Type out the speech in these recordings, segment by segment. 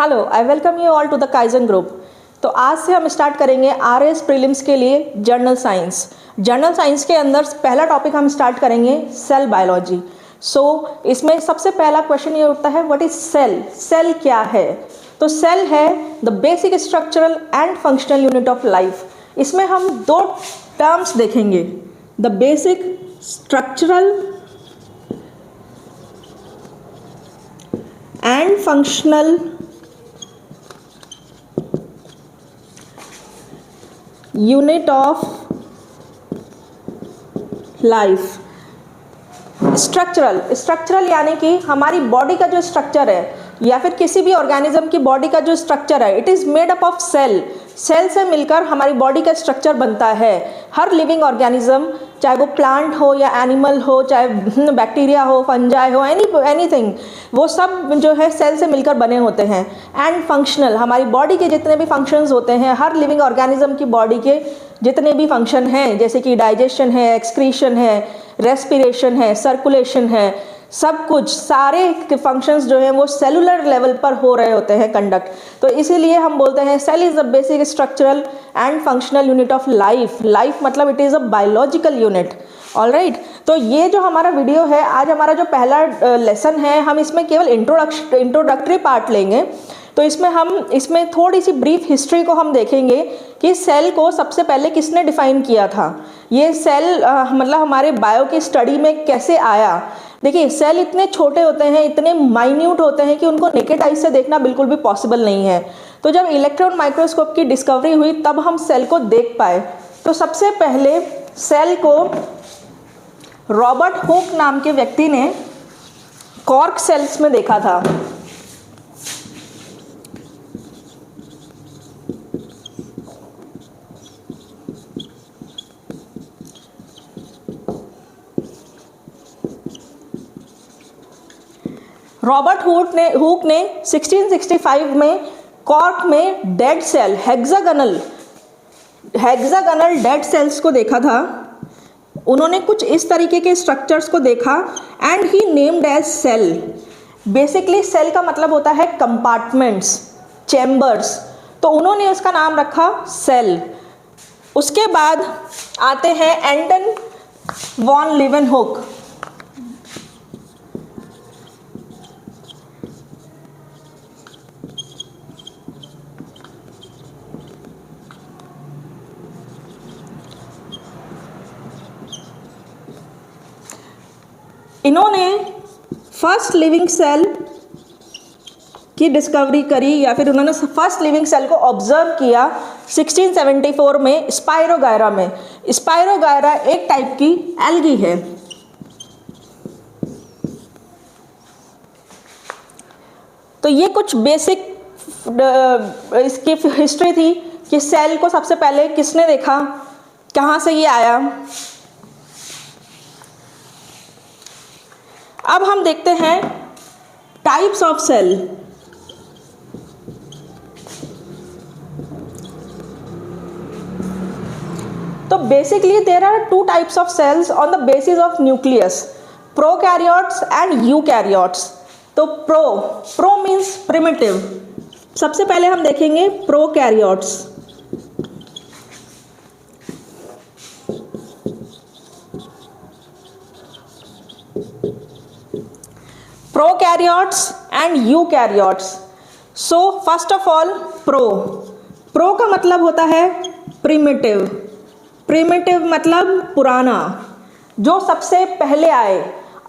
Hello, I welcome you all to the Kaizen group. तो आज से हम स्टार्ट करेंगे आरएस प्रीलिम्स के लिए जर्नल साइंस। जर्नल साइंस के अंदर पहला टॉपिक हम स्टार्ट करेंगे सेल बायोलॉजी। इसमें सबसे पहला क्वेश्चन ये उठता है, व्हाट इज सेल? सेल क्या है? तो सेल है the basic structural and functional unit of life. इसमें हम दो टर्म्स देखेंगे, the basic structural and functional unit of life. Structural यानी कि हमारी बॉडी का जो स्ट्रक्चर है या फिर किसी भी ऑर्गेनिज्म की बॉडी का जो स्ट्रक्चर है, it is made up of cell. Cell से मिलकर हमारी बॉडी का स्ट्रक्चर बनता है। हर लिविंग ऑर्गेनिज्म, चाहे वो प्लांट हो या एनिमल हो, चाहे बैक्टीरिया हो, फंजाई हो, एनीथिंग, वो सब जो है सेल से मिलकर बने होते हैं। एंड फंक्शनल, हमारी बॉडी के जितने भी फंक्शंस होते हैं, हर लिविंग ऑर्गेनिज्म की बॉडी के जितने भी फंक्शन हैं, जैसे कि डाइजेशन है, एक्सक्रीशन है, रेस्पिरेशन है, सर्कुलेशन है, सब कुछ सारे फंक्शंस जो हैं वो सेलुलर लेवल पर हो रहे होते हैं कंडक्ट। तो इसीलिए हम बोलते हैं cell is the basic structural and functional unit of life. Life मतलब it is a biological unit. Alright, तो ये जो हमारा वीडियो है, आज हमारा जो पहला लेसन है, हम इसमें केवल इंट्रोडक्टरी पार्ट लेंगे। तो इसमें थोड़ी सी ब्रीफ हिस्ट्री को हम देखेंगे कि सेल को सबसे पहले किसने डिफाइन किया था। ये सेल मतलब हमारे बायो की स्टडी में कैसे आया। देखिए, सेल इतने छोटे होते हैं, इतने माइन्यूट होते हैं कि उनको नेकेड आई से देखना बिल्कुल भी पॉसिबल नहीं है। तो जब इलेक्ट्रॉन माइक्रोस्कोप की डिस्कवरी हुई तब हम सेल को देख पाए। तो सबसे पहले सेल को रॉबर्ट हुक नाम के व्यक्ति ने कॉर्क सेल्स में देखा था। रॉबर्ट हुक ने 1665 में कॉर्क में dead cell, hexagonal dead cells को देखा था। उन्होंने कुछ इस तरीके के स्ट्रक्चर्स को देखा and he named as cell. Basically cell का मतलब होता है कंपार्टमेंट्स, चैम्बर्स, तो उन्होंने उसका नाम रखा सेल। उसके बाद आते हैं एंटन वॉन लीवेनहुक। इन्होंने फर्स्ट लिविंग सेल की डिस्कवरी करी या फिर उन्होंने फर्स्ट लिविंग सेल को ऑब्जर्व किया 1674 में स्पाइरोगायरा में। स्पाइरोगायरा एक टाइप की एल्गी है। तो ये कुछ बेसिक इसकी हिस्ट्री थी कि सेल को सबसे पहले किसने देखा, कहाँ से ये आया। अब हम देखते हैं टाइप्स ऑफ सेल। तो basically there are two types of cells on the basis of nucleus, prokaryotes and eukaryotes. तो प्रो मीन्स प्रिमिटिव। सबसे पहले हम देखेंगे prokaryotes. Prokaryotes and eukaryotes. So first of all pro का मतलब होता है प्रिमिटिव। प्रिमिटिव मतलब पुराना, जो सबसे पहले आए।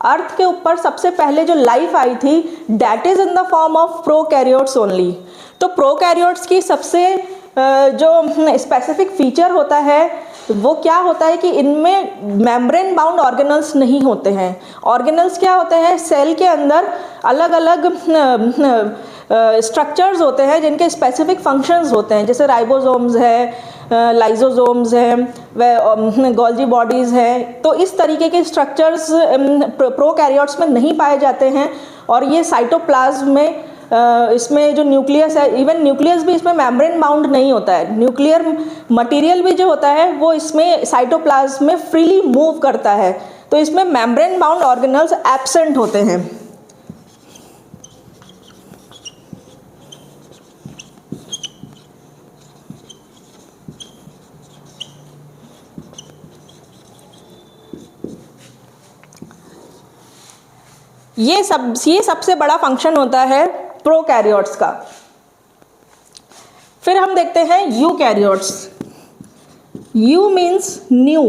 अर्थ के ऊपर सबसे पहले जो लाइफ आई थी that is in the form of prokaryotes only. तो प्रोकैरियोट्स की सबसे जो स्पेसिफिक फीचर होता है वो क्या होता है कि इनमें मेम्ब्रेन बाउंड ऑर्गेनल्स नहीं होते हैं। ऑर्गेनल्स क्या होते हैं, सेल के अंदर अलग अलग स्ट्रक्चर्स होते हैं जिनके स्पेसिफिक फंक्शंस होते हैं, जैसे राइबोसोम्स है, लाइजोसोम्स हैं, व गोल्जी बॉडीज़ हैं। तो इस तरीके के स्ट्रक्चर्स प्रोकैरियोट्स में नहीं पाए जाते हैं। और ये साइटोप्लाज्म में इसमें जो न्यूक्लियस है, इवन न्यूक्लियस भी इसमें मेम्ब्रेन बाउंड नहीं होता है। न्यूक्लियर मटेरियल भी जो होता है वो इसमें साइटोप्लाज्म में फ्रीली मूव करता है। तो इसमें मेम्ब्रेन बाउंड ऑर्गेनल्स एब्सेंट होते हैं। ये सबसे बड़ा फंक्शन होता है प्रोकैरियोट्स का। फिर हम देखते हैं यूकैरियोट्स। यू मीन्स न्यू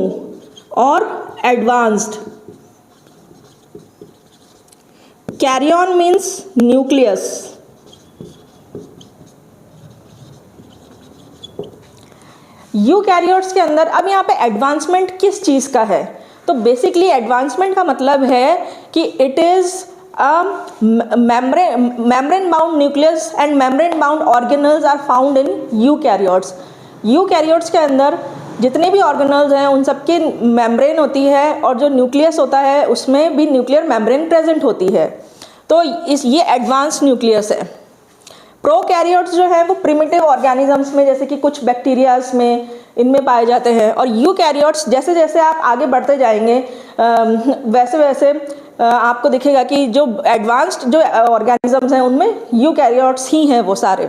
और advanced, karyon means nucleus, eukaryotes के अंदर अब यहाँ पे एडवांसमेंट किस चीज़ का है, तो बेसिकली एडवांसमेंट का मतलब है कि it is membrane bound nucleus and membrane bound organelles are found in eukaryotes। Eukaryotes के अंदर जितने भी ऑर्गेनल्स हैं उन सबकी मेम्ब्रेन होती है और जो न्यूक्लियस होता है उसमें भी न्यूक्लियर मेम्ब्रेन प्रेजेंट होती है, तो ये एडवांस न्यूक्लियस है। प्रोकैरियोट्स जो है वो प्रिमिटिव ऑर्गेनिजम्स में जैसे कि कुछ बैक्टीरियाज में इनमें पाए जाते हैं, और यूकैरियोट्स जैसे जैसे आप आगे बढ़ते जाएंगे वैसे वैसे आपको दिखेगा कि जो एडवांस्ड जो ऑर्गेनिजम्स हैं उनमें यूकैरियोट्स ही हैं वो सारे।